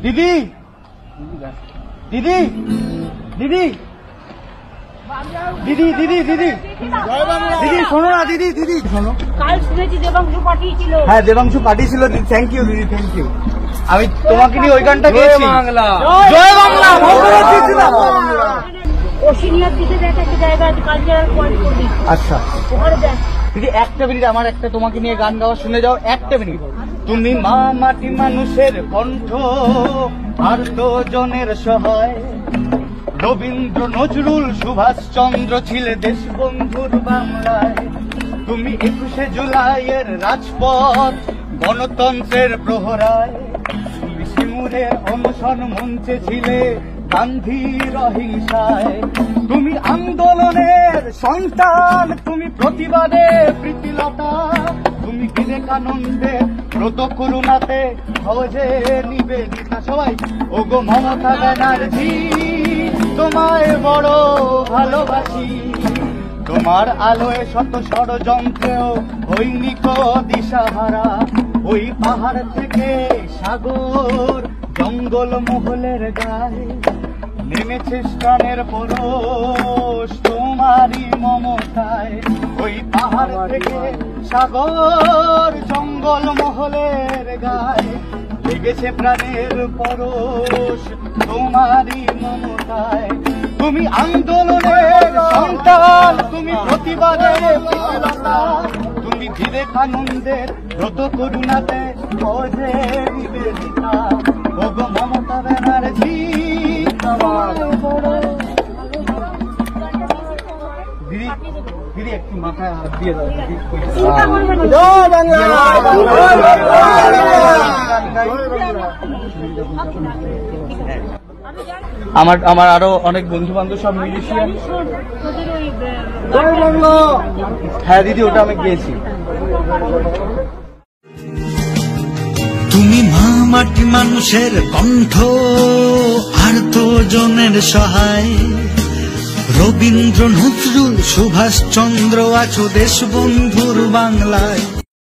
দিদি দিদি দিদি দিদি দিদি দিদি দিদি শোনো না, দিদি দিদি শোনো। কাল শুনেছি দেবাংশু পাঠিয়েছিল। হ্যাঁ, দেবাংশু পাঠিয়েছিল। থ্যাংক ইউ দিদি, থ্যাংক ইউ। আমি তোমাকে নিয়ে ওই গানটা গেয়েছি। জয় বাংলা। ওশিনিয়ার দিকে দেখ একটা জায়গা আছে, কালচারাল পয়েন্ট করবি। আচ্ছা ওখানে দেখ দিদি, একটা মিনিট আমার একটা তোমাকে নিয়ে গান গাওয়া শুনে যাও, একটা মিনিট। তুমি মা মাটি মানুষের কণ্ঠ, আর তো জনের সহায়। রবীন্দ্র নজরুল সুভাষচন্দ্র ছিলে দেশবন্ধুর বাংলায়। তুমি 21শে জুলাইয়ের রাজপথ, গণতন্ত্রের প্রহরায়। তুমি সিঙ্গুরের অনশন মঞ্চে ছিলে গান্ধীর অহিংসায়। তুমি আন্দোলনের সন্তান, তুমি প্রতিবাদে প্রীতিলতা। তুমি বিবেকানন্দের ব্রত করুণাতে সহজে নিবেদিতা। সবাই ওগো মমতা ব্যানার্জি, তোমায় বড় ভালোবাসি। তোমার আলোয় শত ষড়যন্ত্রেও হইনি কো দিশাহারা। ওই পাহাড় থেকে সাগর, জঙ্গল মহলের গায়ে নেমেছে স্থানের পরশ তোমারই মমতায়। ওই পাহাড় থেকে সাগর, জঙ্গল মহলের গায়ে লেগেছে প্রাণের পরশ তোমারই মমতায়। তুমি আন্দোলনের সন্তান, তুমি প্রতিবাদের প্রতিলতা। তুমি বিবেকানন্দের ব্রত করুণাতে সহজে নিবেদিতা। ওগো মমতা ব্যানার্জি, দিদি দিদি একটু মাথায় হাত দিয়ে দাও দিদি। জয় বাংলা। আমার আরো অনেক বন্ধু বান্ধব সব মিউজিশিয়ান। হ্যাঁ দিদি, ওটা আমি গিয়েছি। তুমি মা মাটি মানুষের কণ্ঠ, আর তো জনের সহায়। রবীন্দ্র নজরুল সুভাষচন্দ্র আছো দেশবন্ধুর বাংলায়।